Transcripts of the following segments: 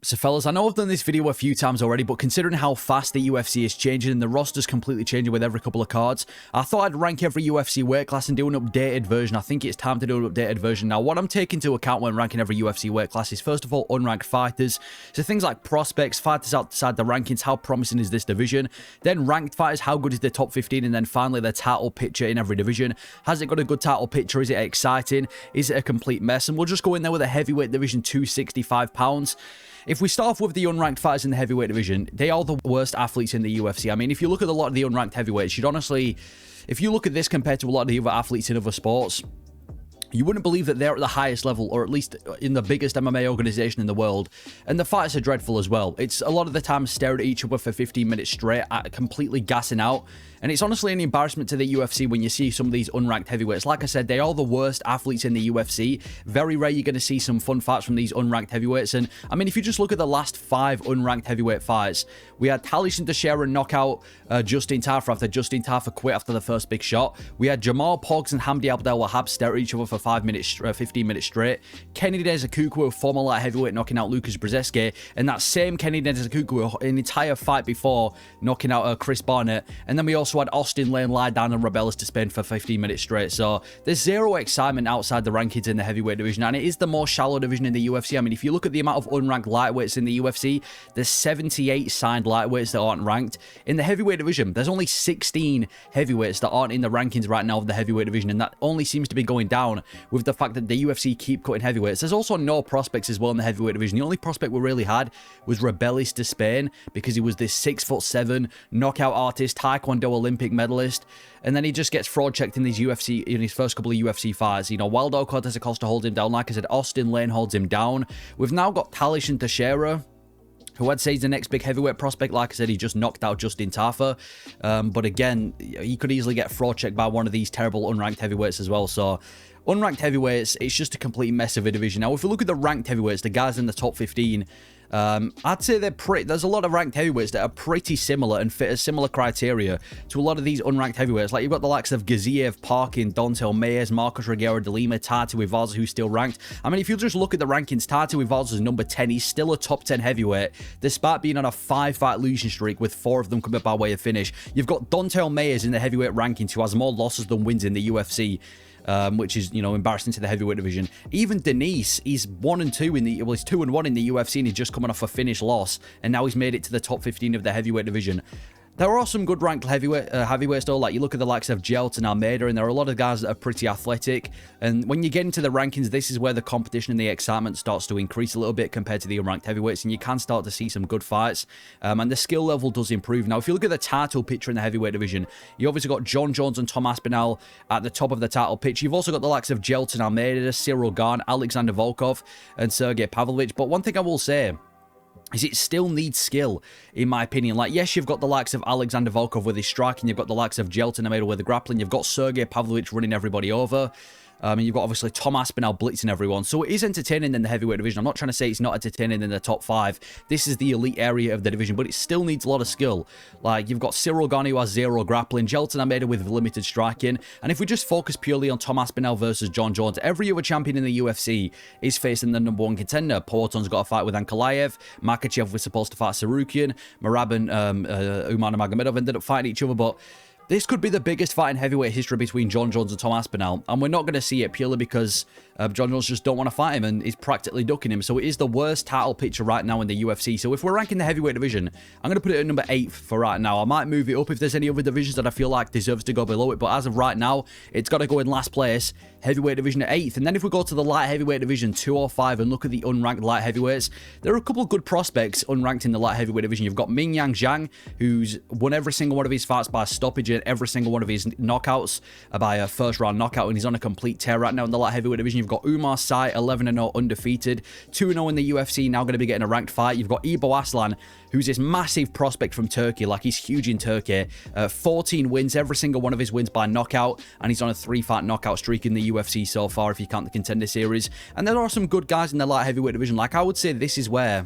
So fellas, I know I've done this video a few times already, but considering how fast the UFC is changing and the roster's completely changing with every couple of cards, I thought I'd rank every UFC weight class and do an updated version. I think it's time to do an updated version. Now, what I'm taking into account when ranking every UFC weight class is, first of all, unranked fighters. So things like prospects, fighters outside the rankings, how promising is this division? Then ranked fighters, how good is the top 15? And then finally, the title picture in every division. Has it got a good title picture? Is it exciting? Is it a complete mess? And we'll just go in there with a heavyweight division, 265 pounds. If we start off with the unranked fighters in the heavyweight division, they are the worst athletes in the UFC. I mean, if you look at a lot of the unranked heavyweights, you'd honestly, if you look at this compared to a lot of the other athletes in other sports, you wouldn't believe that they're at the highest level, or at least in the biggest MMA organization in the world. And the fights are dreadful as well. It's a lot of the time staring at each other for 15 minutes straight, completely gassing out. And it's honestly an embarrassment to the UFC when you see some of these unranked heavyweights. Like I said, they are the worst athletes in the UFC. Very rare you're going to see some fun fights from these unranked heavyweights. And I mean, if you just look at the last 5 unranked heavyweight fights, we had Talishin Teixeira knock out Justin Tafa after Justin Tafa quit after the first big shot. We had Jamal Pogs and Hamdi Abdel-Wahab stare at each other for 15 minutes straight. Kennedy Nzechukwu, a former light heavyweight, knocking out Lucas Brzezinski. And that same Kennedy Nzechukwu, an entire fight before, knocking out Chris Barnett. And then we also had Austin Lane lie down and Rebellas to Spain for 15 minutes straight. So there's zero excitement outside the rankings in the heavyweight division, and it is the most shallow division in the UFC. I mean, if you look at the amount of unranked lightweights in the UFC, there's 78 signed lightweights that aren't ranked. In the heavyweight division, there's only 16 heavyweights that aren't in the rankings right now of the heavyweight division, and that only seems to be going down with the fact that the UFC keep cutting heavyweights. There's also no prospects as well in the heavyweight division. The only prospect we really had was Rebellas to Spain, because he was this 6'7" knockout artist, Taekwondo Olympic medalist, and then he just gets fraud checked in his first couple of UFC fights. You know, Waldo Cortez Acosta holds him down. Like I said, Austin Lane holds him down. We've now got Talishin Teixeira, who I'd say is the next big heavyweight prospect. Like I said, he just knocked out Justin Tafa. But again, he could easily get fraud checked by one of these terrible unranked heavyweights as well. So unranked heavyweights, it's just a complete mess of a division. Now, if we look at the ranked heavyweights, the guys in the top 15, I'd say there's a lot of ranked heavyweights that are pretty similar and fit a similar criteria to a lot of these unranked heavyweights. Like, you've got the likes of Gaziev, Parkin, Dontel Mayes, Marcos Rogero de Lima, Tati Ivaza, who's still ranked. I mean, if you just look at the rankings, Tati Ivaza is number 10. He's still a top 10 heavyweight, despite being on a 5-fight losing streak with 4 of them coming by way of finish. You've got Dontel Mayes in the heavyweight rankings, who has more losses than wins in the UFC. Which is, you know, embarrassing to the heavyweight division. Even Denise, he's 1-2 in the, well, he's 2-1 in the UFC, and he's just coming off a finish loss, and now he's made it to the top 15 of the heavyweight division. There are some good ranked heavyweights though. Like, you look at the likes of Jelton, Almeida, and there are a lot of guys that are pretty athletic. And when you get into the rankings, this is where the competition and the excitement starts to increase a little bit compared to the unranked heavyweights, and you can start to see some good fights. And the skill level does improve. Now, if you look at the title picture in the heavyweight division, you obviously got John Jones and Tom Aspinall at the top of the title picture. You've also got the likes of Jelton, Almeida, Cyril Gane, Alexander Volkov, and Sergey Pavlovich. But one thing I will say is it still needs skill, in my opinion. Like, yes, you've got the likes of Alexander Volkov with his striking, you've got the likes of Jelton Almeida with the grappling, you've got Sergey Pavlovich running everybody over. And you've got obviously Tom Aspinall blitzing everyone. So it is entertaining in the heavyweight division. I'm not trying to say it's not entertaining in the top 5. This is the elite area of the division, but it still needs a lot of skill. Like, you've got Cyril Gane, who has 0 grappling, Jelton Almeida with limited striking. And if we just focus purely on Tom Aspinall versus John Jones, every other champion in the UFC is facing the #1 contender. Poaton's got a fight with Ankalaev. Makachev was supposed to fight Sarukian. Marab and Umar Nurmagomedov ended up fighting each other, but this could be the biggest fight in heavyweight history between John Jones and Tom Aspinall, and we're not going to see it purely because John Jones just don't want to fight him and is practically ducking him. So it is the worst title picture right now in the UFC. So if we're ranking the heavyweight division, I'm going to put it at number 8 for right now. I might move it up if there's any other divisions that I feel like deserves to go below it, but as of right now, it's got to go in last place. Heavyweight division at 8th. And then if we go to the light heavyweight division, 205, and look at the unranked light heavyweights, there are a couple of good prospects unranked in the light heavyweight division. You've got Ming Yang Zhang, who's won every single one of his fights by stoppage and every single one of his knockouts by a first round knockout, and he's on a complete tear right now in the light heavyweight division. You've got Umar Sy, 11-0 undefeated, 2-0 in the UFC, now going to be getting a ranked fight. You've got Ibo Aslan, who's this massive prospect from Turkey. Like, he's huge in Turkey. 14 wins, every single one of his wins by knockout, and he's on a 3-fight knockout streak in the UFC so far, if you count the Contender Series. And there are some good guys in the light heavyweight division. Like, I would say this is where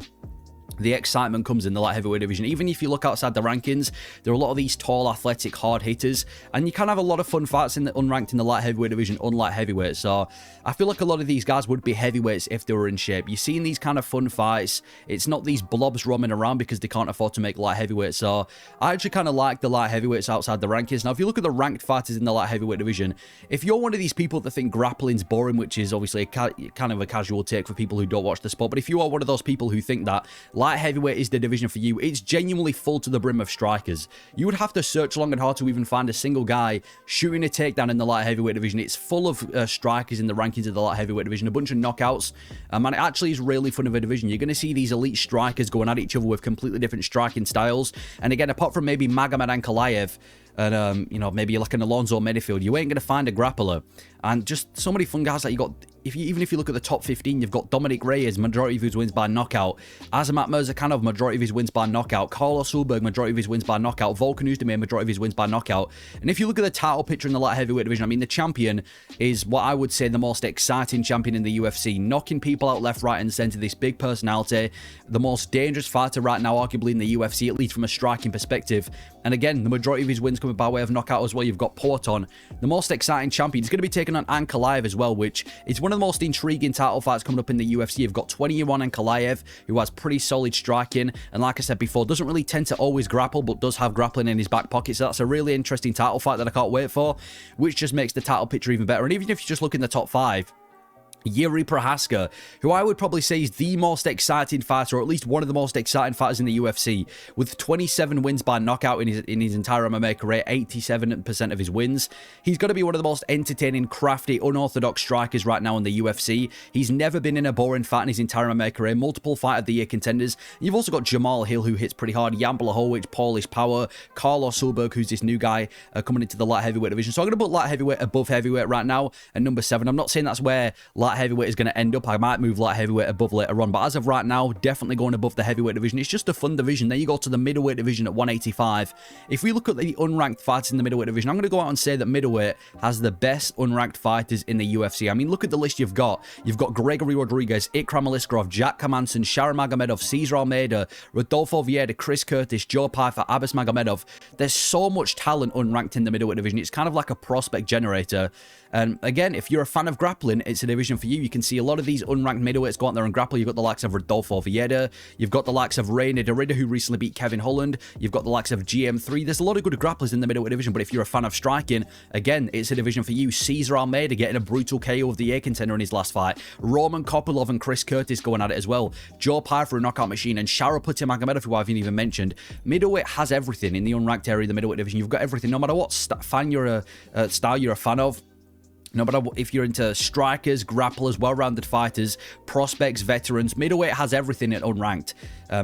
the excitement comes in the light heavyweight division. Even if you look outside the rankings, there are a lot of these tall, athletic, hard hitters, and you can have a lot of fun fights in the unranked in the light heavyweight division, unlike heavyweight. So I feel like a lot of these guys would be heavyweights if they were in shape. You're seeing these kind of fun fights. It's not these blobs roaming around because they can't afford to make light heavyweight. So I actually kind of like the light heavyweights outside the rankings. Now, if you look at the ranked fighters in the light heavyweight division, if you're one of these people that think grappling's boring, which is obviously kind of a casual take for people who don't watch the sport, but if you are one of those people who think that light heavyweight is the division for you, it's genuinely full to the brim of strikers. You would have to search long and hard to even find a single guy shooting a takedown in the light heavyweight division. It's full of strikers in the rankings of the light heavyweight division, a bunch of knockouts, and it actually is really fun of a division. You're going to see these elite strikers going at each other with completely different striking styles, and again, apart from maybe Magomed Ankalaev and you know, maybe like an Alonzo Medifield, you ain't going to find a grappler. And just so many fun guys that you got. Even if you look at the top 15, you've got Dominic Reyes, majority of his wins by knockout. Azamat Mirzakhanov, majority of his wins by knockout. Carlos Ulberg, majority of his wins by knockout. Volkan Oezdemir, majority of his wins by knockout. And if you look at the title picture in the light heavyweight division, I mean, the champion is what I would say the most exciting champion in the UFC, knocking people out left, right, and center. This big personality, the most dangerous fighter right now, arguably in the UFC, at least from a striking perspective. And again, the majority of his wins coming by way of knockout as well. You've got Porton, the most exciting champion. He's going to be taking on Ankalaev as well, which is one of the most intriguing title fights coming up in the UFC. You've got 20-1 Ankalaev, who has pretty solid striking, and like I said before, doesn't really tend to always grapple, but does have grappling in his back pocket. So that's a really interesting title fight that I can't wait for, which just makes the title picture even better. And even if you just look in the top 5, Yuri Prohaska, who I would probably say is the most exciting fighter, or at least one of the most exciting fighters in the UFC, with 27 wins by knockout in his entire MMA career, 87% of his wins. He's going to be one of the most entertaining, crafty, unorthodox strikers right now in the UFC. He's never been in a boring fight in his entire MMA career, multiple Fight of the Year contenders. You've also got Jamal Hill, who hits pretty hard, Jan Blachowicz, Polish Power, Carlos Ulberg, who's this new guy coming into the light heavyweight division. So I'm going to put light heavyweight above heavyweight right now at number 7. I'm not saying that's where light heavyweight is going to end up. I might move light heavyweight above later on, but as of right now, definitely going above the heavyweight division. It's just a fun division. Then you go to the middleweight division at 185. If we look at the unranked fighters in the middleweight division, I'm going to go out and say that middleweight has the best unranked fighters in the UFC. I mean, look at the list you've got. You've got Gregory Rodriguez, Ikram Aliskerov, Jack Kamanson, Sharon Magomedov, Cesar Almeida, Rodolfo Vieira, Chris Curtis, Joe Pyfer, Abbas Magomedov. There's so much talent unranked in the middleweight division. It's kind of like a prospect generator. And again, if you're a fan of grappling, it's a division for you. You can see a lot of these unranked middleweights go out there and grapple. You've got the likes of Rodolfo Vieira. You've got the likes of Reina Derrida, who recently beat Kevin Holland. You've got the likes of GM3. There's a lot of good grapplers in the middleweight division, but if you're a fan of striking, again, it's a division for you. Cesar Almeida getting a brutal KO of the year contender in his last fight. Roman Kopylov and Chris Curtis going at it as well. Joe Pyfer, a knockout machine, and Sharapati Magomedov, who I haven't even mentioned. Middleweight has everything in the unranked area of the middleweight division. You've got everything, no matter what style you're a fan of. No matter if you're into strikers, grapplers, well-rounded fighters, prospects, veterans, middleweight has everything at unranked.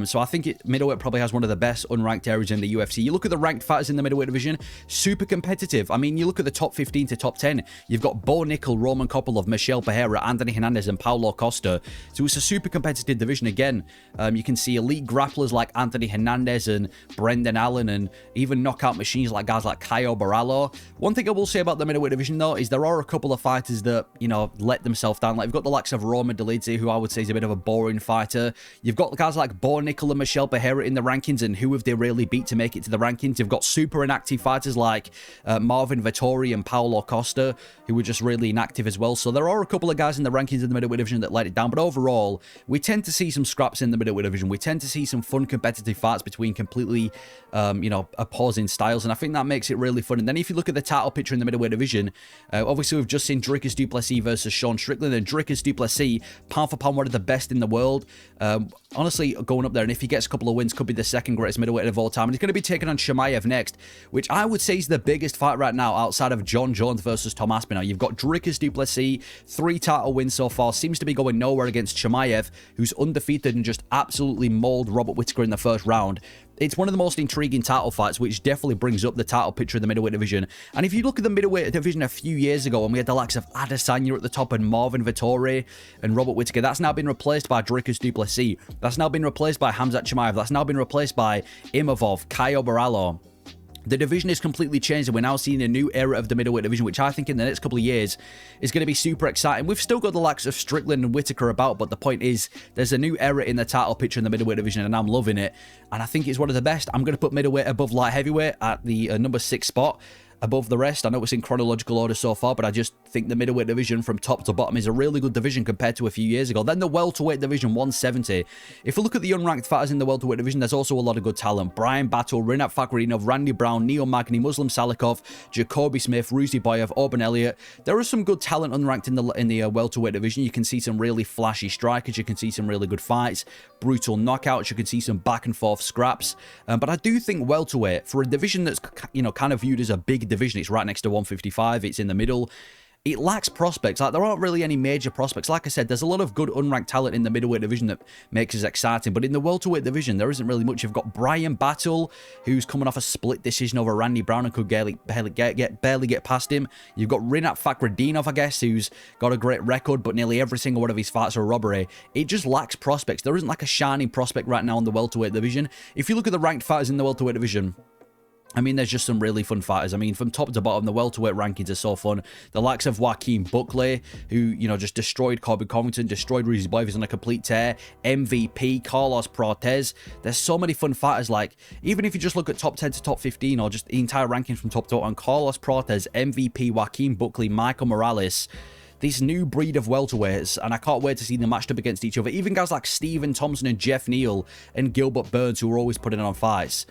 So I think middleweight probably has one of the best unranked areas in the UFC. You look at the ranked fighters in the middleweight division, super competitive. I mean, you look at the top 15 to top 10, you've got Bo Nickel, Roman Kopylov, Michel Pereira, Anthony Hernandez, and Paulo Costa. So it's a super competitive division again. You can see elite grapplers like Anthony Hernandez and Brendan Allen, and even knockout machines like guys like Caio Borralho. One thing I will say about the middleweight division, though, is there are a couple of fighters that, you know, let themselves down. Like, you've got the likes of Roman Dolidze, who I would say is a bit of a boring fighter. You've got guys like Bo Nickel and Michel Pereira in the rankings, and who have they really beat to make it to the rankings? You've got super inactive fighters like Marvin Vettori and Paulo Costa, who were just really inactive as well. So there are a couple of guys in the rankings in the middleweight division that let it down, but overall, we tend to see some scraps in the middleweight division. We tend to see some fun competitive fights between completely, you know, opposing styles, and I think that makes it really fun. And then if you look at the title picture in the middleweight division, obviously we've just seen Dricus du Plessis versus Sean Strickland, and Dricus du Plessis, pound for pound, one of the best in the world. Honestly, going up there, and if he gets a couple of wins, could be the second greatest middleweight of all time. And he's going to be taking on Chimaev next, which I would say is the biggest fight right now outside of John Jones versus Tom Aspinall. You've got Dricus du Plessis, 3 title wins so far, seems to be going nowhere against Chimaev, who's undefeated and just absolutely mauled Robert Whittaker in the first round. It's one of the most intriguing title fights, which definitely brings up the title picture of the middleweight division. And if you look at the middleweight division a few years ago, and we had the likes of Adesanya at the top and Marvin Vettori and Robert Whittaker, that's now been replaced by Dricus du Plessis. That's now been replaced by Khamzat Chimaev. That's now been replaced by Imavov, Caio Borralho. The division is completely changed, and we're now seeing a new era of the middleweight division, which I think in the next couple of years is going to be super exciting. We've still got the likes of Strickland and Whittaker about, but the point is there's a new era in the title picture in the middleweight division, and I'm loving it. And I think it's one of the best. I'm going to put middleweight above light heavyweight at the number 6 spot. Above the rest. I know it's in chronological order so far, but I just think the middleweight division from top to bottom is a really good division compared to a few years ago. Then the welterweight division, 170. If we look at the unranked fighters in the welterweight division, there's also a lot of good talent. Brian Battle, Rinat Fakhretdinov, Randy Brown, Neil Magny, Muslim Salikov, Jacoby Smith, Ruzi Boyev, Auburn Elliott. There is some good talent unranked in the welterweight division. You can see some really flashy strikers. You can see some really good fights, brutal knockouts. You can see some back and forth scraps. But I do think welterweight, for a division that's kind of viewed as a big division, it's right next to 155, it's in the middle, it lacks prospects. Like, there aren't really any major prospects. Like I said, there's a lot of good unranked talent in the middleweight division that makes us exciting, but in the welterweight division there isn't really much. You've got Brian Battle, who's coming off a split decision over Randy Brown and could barely get past him. You've got Rinat Fakhretdinov, I guess, who's got a great record, but nearly every single one of his fights are a robbery. It just lacks prospects. There isn't like a shining prospect right now in the welterweight division. If you look at the ranked fighters in the welterweight division, I mean, there's just some really fun fighters. I mean, from top to bottom, the welterweight rankings are so fun. The likes of Joaquin Buckley, who, just destroyed Colby Covington, destroyed Ruzi Boyev, is on a complete tear. MVP, Carlos Prates. There's so many fun fighters. Like, even if you just look at top 10 to top 15, or just the entire rankings from top to bottom, Carlos Prates, MVP, Joaquin Buckley, Michael Morales, this new breed of welterweights, and I can't wait to see them matched up against each other. Even guys like Stephen Thompson and Jeff Neal and Gilbert Burns, who are always putting on fights.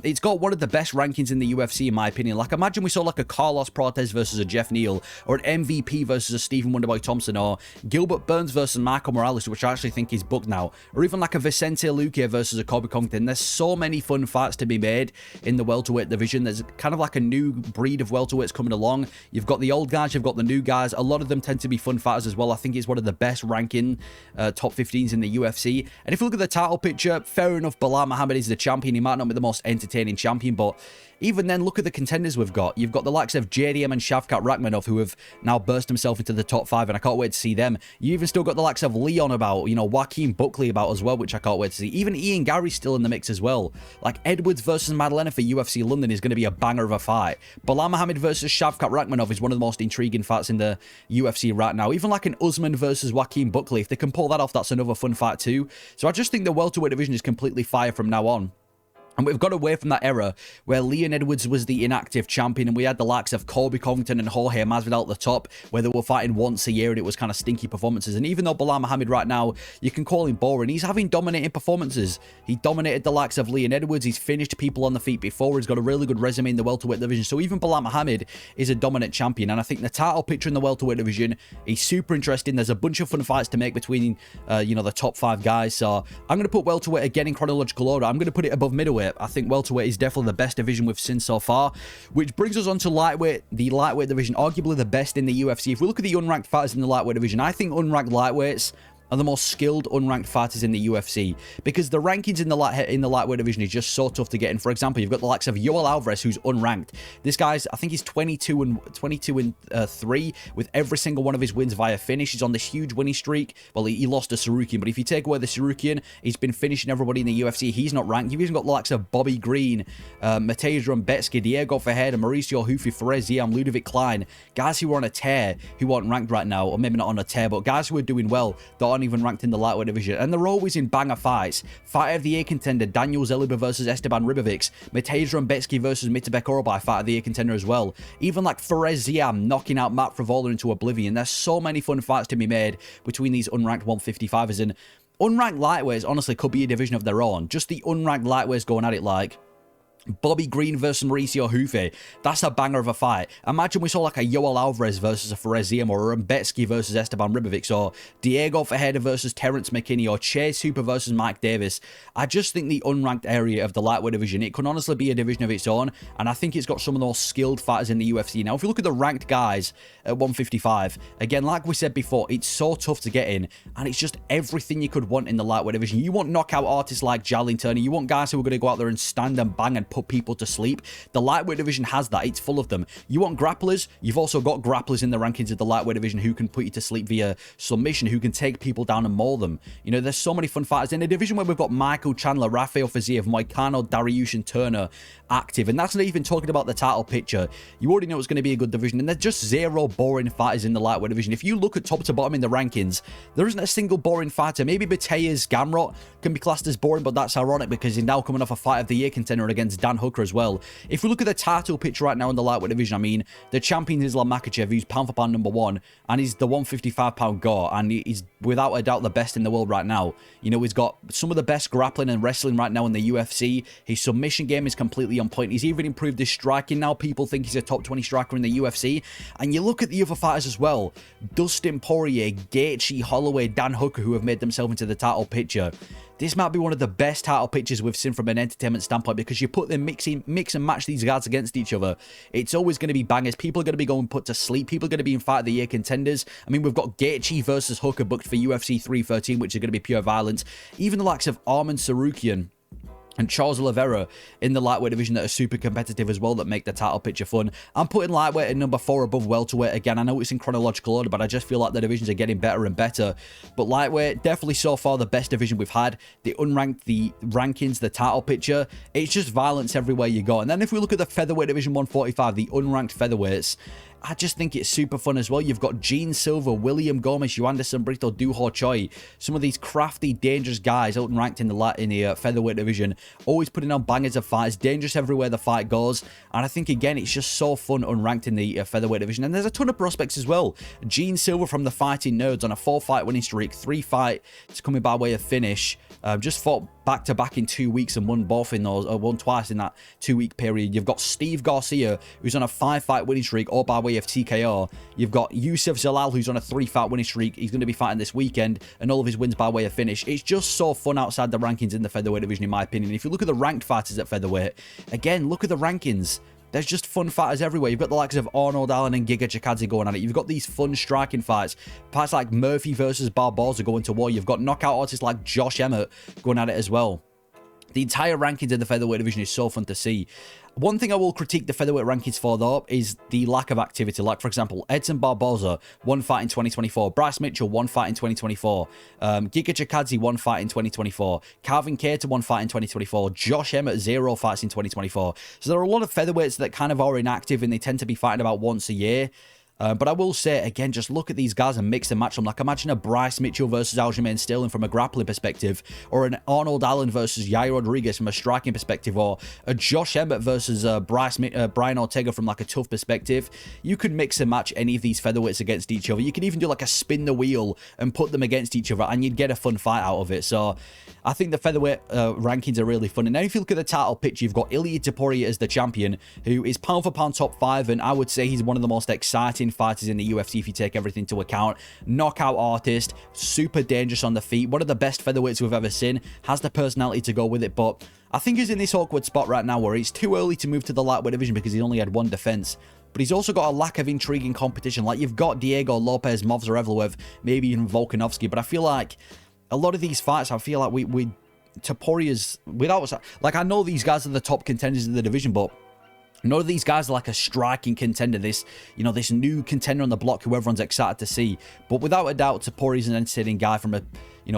It's got one of the best rankings in the UFC, in my opinion. Like, imagine we saw like a Carlos Prates versus a Jeff Neal, or an MVP versus a Stephen Wonderboy Thompson, or Gilbert Burns versus Michael Morales, which I actually think is booked now, or even like a Vicente Luque versus a Colby Covington. There's so many fun fights to be made in the welterweight division. There's kind of like a new breed of welterweights coming along. You've got the old guys, you've got the new guys. A lot of them tend to be fun fighters as well. I think it's one of the best ranking top 15s in the UFC. And if you look at the title picture, fair enough, Belal Muhammad is the champion. He might not be the most entertaining champion, but even then, look at the contenders we've got. You've got the likes of JDM and Shavkat Rakhmonov, who have now burst himself into the top 5, and I can't wait to see them. You even still got the likes of Leon about, Joaquin Buckley about as well, which I can't wait to see. Even Ian Gary's still in the mix as well. Like, Edwards versus Madalena for UFC London is going to be a banger of a fight. Belal Muhammad versus Shavkat Rakhmonov is one of the most intriguing fights in the UFC right now. Even like an Usman versus Joaquin Buckley, if they can pull that off, that's another fun fight too. So I just think the welterweight division is completely fire from now on. And we've got away from that era where Leon Edwards was the inactive champion, and we had the likes of Colby Covington and Jorge Masvidal at the top, where they were fighting once a year and it was kind of stinky performances. And even though Belal Muhammad right now, you can call him boring, he's having dominating performances. He dominated the likes of Leon Edwards. He's finished people on the feet before. He's got a really good resume in the welterweight division. So even Belal Muhammad is a dominant champion. And I think the title picture in the welterweight division is super interesting. There's a bunch of fun fights to make between, the top 5 guys. So I'm going to put welterweight again in chronological order. I'm going to put it above middleweight. I think welterweight is definitely the best division we've seen so far, which brings us on to lightweight. The lightweight division, arguably the best in the UFC. If we look at the unranked fighters in the lightweight division, I think unranked lightweights are the most skilled unranked fighters in the UFC, because the rankings in the lightweight division is just so tough to get in. For example, you've got the likes of Yoel Alvarez, who's unranked. This guy's, I think he's 22 and 3 with every single one of his wins via finish. He's on this huge winning streak. Well, he lost to Sarukian, but if you take away the Sarukian, he's been finishing everybody in the UFC. He's not ranked. You've even got the likes of Bobby Green, Mateusz Rebecki, Diego Ferreira, Mauricio Hufi, Fares Ziam, Ludovic Klein, guys who are on a tear, who aren't ranked right now, or maybe not on a tear, but guys who are doing well that aren't even ranked in the lightweight division, and they're always in banger fights. Fight of the year contender Daniel Zeliba versus Esteban Ribovics, Mateusz Rebecki versus Mitabek Orobai, fight of the year contender as well. Even like Fares Ziam knocking out Matt Frivola into oblivion. There's so many fun fights to be made between these unranked 155ers, and unranked lightweights honestly could be a division of their own. Just the unranked lightweights going at it, like Bobby Green versus Mauricio Hufi. That's a banger of a fight. Imagine we saw like a Yoel Alvarez versus a Fares Ziam, or a Rebecki versus Esteban Ribovics, or Diego Ferreira versus Terrence McKinney, or Chase Hooper versus Mike Davis. I just think the unranked area of the lightweight division, it could honestly be a division of its own, and I think it's got some of the most skilled fighters in the UFC. Now, if you look at the ranked guys at 155, again, like we said before, it's so tough to get in, and it's just everything you could want in the lightweight division. You want knockout artists like Jalin Turner. You want guys who are going to go out there and stand and bang and put people to sleep. The lightweight division has that. It's full of them. You want grapplers? You've also got grapplers in the rankings of the lightweight division who can put you to sleep via submission, who can take people down and maul them. You know, there's so many fun fighters in a division where we've got Michael Chandler, Rafael Fiziev, Moicano, Dariush Turner active, and that's not even talking about the title picture. You already know it's going to be a good division, and there's just zero boring fighters in the lightweight division. If you look at top to bottom in the rankings, there isn't a single boring fighter. Maybe Batea's Gamrot can be classed as boring, but that's ironic because he's now coming off a Fight of the Year contender against Dan Hooker as well. If we look at the title picture right now in the lightweight division, I mean, the champion is Islam Makhachev, who's pound for pound #1, and he's the 155-pound gore, and he's without a doubt the best in the world right now. You know, he's got some of the best grappling and wrestling right now in the UFC. His submission game is completely on point. He's even improved his striking now. People think he's a top 20 striker in the UFC. And you look at the other fighters as well. Dustin Poirier, Gaethje, Holloway, Dan Hooker, who have made themselves into the title picture. This might be one of the best title pictures we've seen from an entertainment standpoint, because you put them mix and match these guys against each other. It's always going to be bangers. People are going to be going put to sleep. People are going to be in Fight of the Year contenders. I mean, we've got Gaethje versus Hooker booked for UFC 313, which is going to be pure violence. Even the likes of Arman Sarukian and Charles Oliveira in the lightweight division that are super competitive as well, that make the title picture fun. I'm putting lightweight at number 4 above welterweight. Again, I know it's in chronological order, but I just feel like the divisions are getting better and better. But lightweight, definitely so far the best division we've had. The unranked, the rankings, the title picture, it's just violence everywhere you go. And then if we look at the featherweight division 145, the unranked featherweights, I just think it's super fun as well. You've got Gene Silva, William Gomez, Yuanderson Brito, Duho Choi. Some of these crafty, dangerous guys unranked in the featherweight division, always putting on bangers of fights, dangerous everywhere the fight goes. And I think, again, it's just so fun unranked in the featherweight division. And there's a ton of prospects as well. Gene Silva from the Fighting Nerds on a 4-fight winning streak, 3 fights coming by way of finish. Just fought back-to-back in 2 weeks and won both in those, won twice in that 2-week period. You've got Steve Garcia, who's on a 5-fight winning streak, all by way of TKO. You've got Yusuf Zalal, who's on a 3-fight winning streak. He's going to be fighting this weekend, and all of his wins by way of finish. It's just so fun outside the rankings in the featherweight division, in my opinion. If you look at the ranked fighters at featherweight, again, look at the rankings. There's just fun fighters everywhere. You've got the likes of Arnold Allen and Giga Chikadze going at it. You've got these fun striking fights. Fights like Murphy versus Barboza going to war. You've got knockout artists like Josh Emmett going at it as well. The entire rankings in the featherweight division is so fun to see. One thing I will critique the featherweight rankings for, though, is the lack of activity. Like, for example, Edson Barboza, 1 fight in 2024. Bryce Mitchell, 1 fight in 2024. Giga Chikadze, 1 fight in 2024. Calvin Kattar, 1 fight in 2024. Josh Emmett, 0 fights in 2024. So there are a lot of featherweights that kind of are inactive, and they tend to be fighting about once a year. But I will say, again, just look at these guys and mix and match them. Like, imagine a Bryce Mitchell versus Aljamain Sterling from a grappling perspective, or an Arnold Allen versus Yair Rodriguez from a striking perspective, or a Josh Emmett versus Brian Ortega from like a tough perspective. You could mix and match any of these featherweights against each other. You could even do like a spin the wheel and put them against each other, and you'd get a fun fight out of it. So I think the featherweight rankings are really fun. And now if you look at the title picture, you've got Ilia Topuria as the champion, who is pound for pound top 5, and I would say he's one of the most exciting fighters in the UFC if you take everything into account. Knockout artist, super dangerous on the feet, one of the best featherweights we've ever seen, has the personality to go with it. But I think he's in this awkward spot right now where it's too early to move to the lightweight division because he's only had 1 defense. But he's also got a lack of intriguing competition. Like, you've got Diego Lopez, Movsar Evloev, maybe even Volkanovski, but I feel like a lot of these fights, I feel like we Topuria's, without, like, I know these guys are the top contenders in the division, but none of these guys are like a striking contender, this new contender on the block who everyone's excited to see. But without a doubt, Topuria's an entertaining guy from a,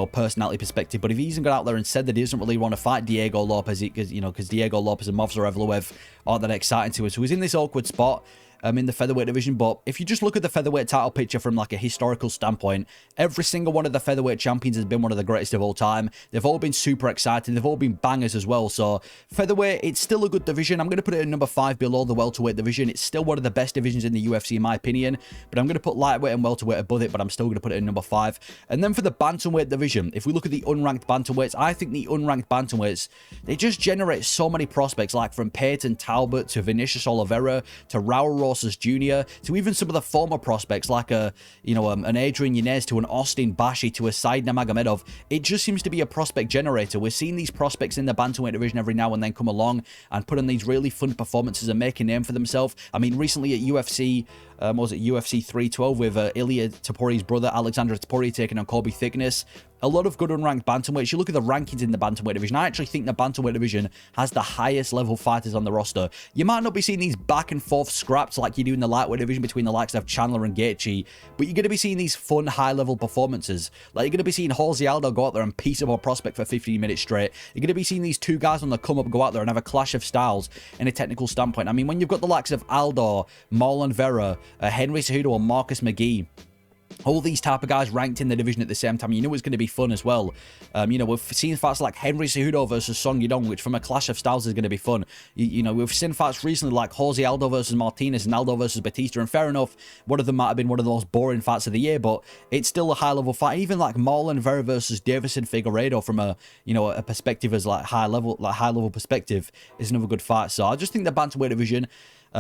personality perspective. But if he hasn't got out there and said that he doesn't really want to fight Diego Lopez, because Diego Lopez and Movsar Evloev aren't that exciting to us. So he's in this awkward spot in the featherweight division. But if you just look at the featherweight title picture from like a historical standpoint, every single one of the featherweight champions has been one of the greatest of all time. They've all been super exciting. They've all been bangers as well. So featherweight, it's still a good division. I'm going to put it at number 5 below the welterweight division. It's still one of the best divisions in the UFC in my opinion, but I'm going to put lightweight and welterweight above it, but I'm still going to put it at number 5. And then for the bantamweight division, if we look at the unranked bantamweights, I think the unranked bantamweights, they just generate so many prospects, like from Peyton Talbot to Vinicius Oliveira to Raul Rosas Jr. to even some of the former prospects like an Adrian Yanez to an Austin Bashi to a Said Nurmagomedov. It just seems to be a prospect generator. We're seeing these prospects in the bantamweight division every now and then come along and put on these really fun performances and make a name for themselves. I mean, recently at UFC, UFC 312 with Ilia Topuria's brother Alexander Topuria taking on Colby Thickness. a lot of good unranked bantamweights. You look at the rankings in the bantamweight division. I actually think the bantamweight division has the highest level fighters on the roster. You might not be seeing these back and forth scraps like you do in the lightweight division between the likes of Chandler and Gaethje, but you're going to be seeing these fun high level performances. Like, you're going to be seeing Jose Aldo go out there and piece up a prospect for 15 minutes straight. You're going to be seeing these two guys on the come up go out there and have a clash of styles in a technical standpoint. I mean, when you've got the likes of Aldo, Marlon Vera, Henry Cejudo, and Marcus McGee, all these type of guys ranked in the division at the same time, you know it's going to be fun as well. You know, we've seen fights like Henry Cejudo versus Song Yadong, which from a clash of styles is going to be fun. You know, we've seen fights recently like Jose Aldo versus Martinez and Aldo versus Batista, and fair enough, one of them might have been one of the most boring fights of the year, but it's still a high-level fight. Even like Marlon Vera versus Davison Figueiredo from a, you know, a perspective as like high-level perspective is another good fight. So I just think the bantamweight division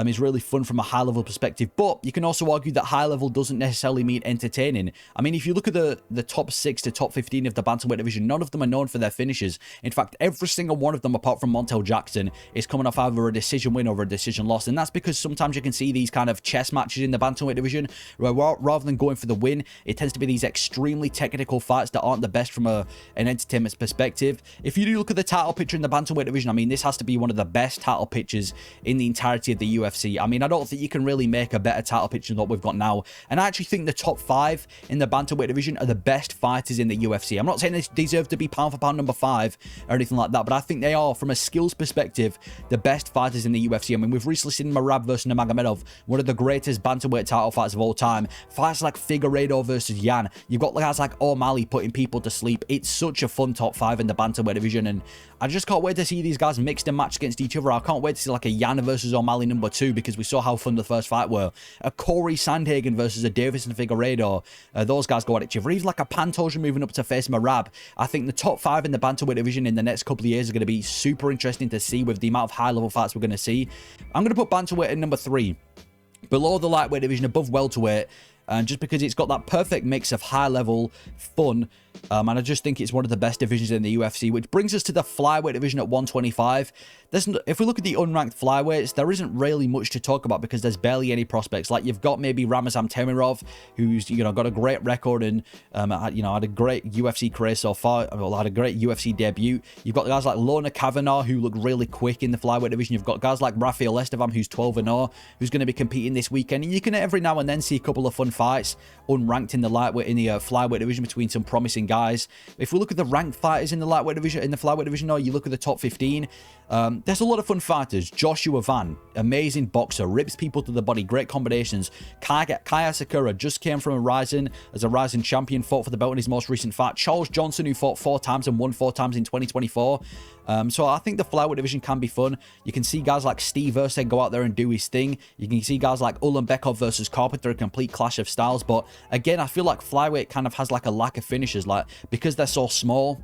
is really fun from a high-level perspective, but you can also argue that high-level doesn't necessarily mean entertaining. I mean, if you look at the top 6 to top 15 of the bantamweight division, none of them are known for their finishes. In fact, every single one of them, apart from Montel Jackson, is coming off either a decision win or a decision loss, and that's because sometimes you can see these kind of chess matches in the bantamweight division, where rather than going for the win, it tends to be these extremely technical fights that aren't the best from an entertainment perspective. If you do look at the title picture in the bantamweight division, I mean, this has to be one of the best title pictures in the entirety of the UFC. I mean, I don't think you can really make a better title picture than what we've got now. And I actually think the top 5 in the bantamweight division are the best fighters in the UFC. I'm not saying they deserve to be pound for pound number 5 or anything like that, but I think they are, from a skills perspective, the best fighters in the UFC. I mean, we've recently seen Merab versus Nurmagomedov, one of the greatest bantamweight title fights of all time. Fights like Figueiredo versus Yan. You've got guys like O'Malley putting people to sleep. It's such a fun top 5 in the bantamweight division, and I just can't wait to see these guys mixed and matched against each other. I can't wait to see like a Yan versus O'Malley number 2, because we saw how fun the first fight were. A Corey Sandhagen versus a Davison Figueiredo. Those guys go at each other. Even like a Pantoja moving up to face Merab. I think the top 5 in the bantamweight division in the next couple of years are going to be super interesting to see with the amount of high-level fights we're going to see. I'm going to put bantamweight at number 3. Below the lightweight division, above welterweight. And just because it's got that perfect mix of high-level fun, and I just think it's one of the best divisions in the UFC, which brings us to the flyweight division at 125. If we look at the unranked flyweights, there isn't really much to talk about because there's barely any prospects. Like, you've got maybe Ramazan Temirov, who's, you know, got a great record and, you know, had a great UFC career so far, well, had a great UFC debut. You've got guys like Lorna Kavanagh, who look really quick in the flyweight division. You've got guys like Rafael Estevam, who's 12-0, who's going to be competing this weekend. And you can every now and then see a couple of fun fights unranked in the flyweight division between some promising guys. If we look at the ranked fighters in the lightweight division, in the flyweight division, or you look at the top 15, there's a lot of fun fighters. Joshua Van, amazing boxer, rips people to the body, great combinations. Kaya Sakura just came from a Rising as a Rising champion, fought for the belt in his most recent fight. Charles Johnson, who fought 4 times and won 4 times in 2024. So I think the flyweight division can be fun. You can see guys like Steve Erceg go out there and do his thing. You can see guys like Ulanbekov versus Carpenter, a complete clash of styles. But again, I feel like flyweight kind of has like a lack of finishes, like, because they're so small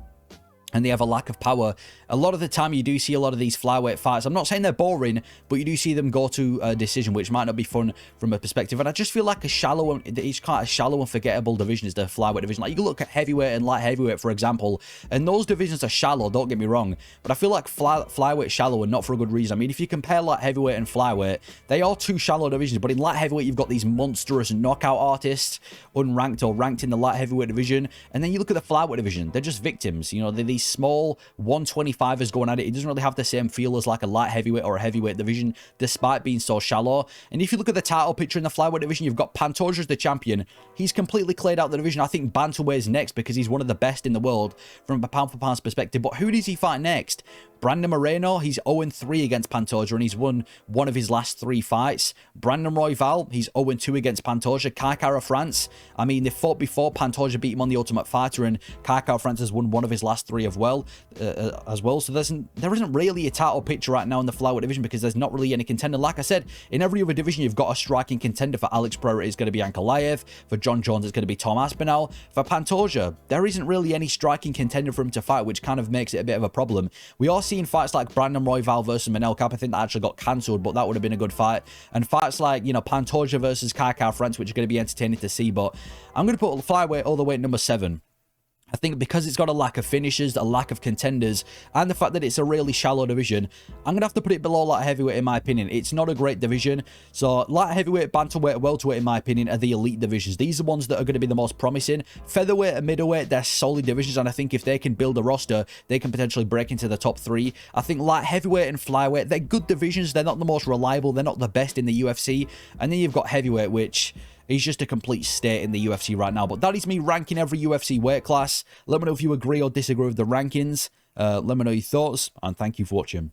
and they have a lack of power. A lot of the time you do see a lot of these flyweight fights. I'm not saying they're boring, but you do see them go to a decision, which might not be fun from a perspective. And I just feel like it's quite a shallow and forgettable division is the flyweight division. Like, you can look at heavyweight and light heavyweight, for example, and those divisions are shallow, don't get me wrong. But I feel like flyweight shallow, and not for a good reason. I mean, if you compare light heavyweight and flyweight, they are 2 shallow divisions. But in light heavyweight, you've got these monstrous knockout artists, unranked or ranked in the light heavyweight division. And then you look at the flyweight division, they're just victims. You know, they're these small 125ers going at it. It doesn't really have the same feel as like a light heavyweight or a heavyweight division, despite being so shallow. And if you look at the title picture in the flyweight division, you've got Pantoja as the champion. He's completely cleared out the division. I think Bantamweight's next because he's one of the best in the world from a pound for pound perspective. But who does he fight next? Brandon Moreno, he's 0-3 against Pantoja, and he's won one of his last 3 fights. Brandon Royval, he's 0-2 against Pantoja. Kai Kara France, I mean, they fought before. Pantoja beat him on the Ultimate Fighter, and Kai Kara France has won one of his last 3 as well. So there isn't really a title picture right now in the flyweight division because there's not really any contender. Like I said, in every other division, you've got a striking contender. For Alex Pereira, it's going to be Ankalaev. For John Jones, it's going to be Tom Aspinall. For Pantoja, there isn't really any striking contender for him to fight, which kind of makes it a bit of a problem. We are seeing fights like Brandon Royval versus Manel Kape. I think that actually got cancelled, but that would have been a good fight. And fights like, you know, Pantoja versus Kai Kara France, which are going to be entertaining to see. But I'm going to put flyweight all the way at number 7. I think because it's got a lack of finishers, a lack of contenders, and the fact that it's a really shallow division, I'm going to have to put it below light heavyweight in my opinion. It's not a great division. So light heavyweight, bantamweight, welterweight in my opinion are the elite divisions. These are ones that are going to be the most promising. Featherweight and middleweight, they're solid divisions, and I think if they can build a roster, they can potentially break into the top 3. I think light heavyweight and flyweight, they're good divisions. They're not the most reliable. They're not the best in the UFC. And then you've got heavyweight, which... he's just a complete state in the UFC right now. But that is me ranking every UFC weight class. Let me know if you agree or disagree with the rankings. Let me know your thoughts, and thank you for watching.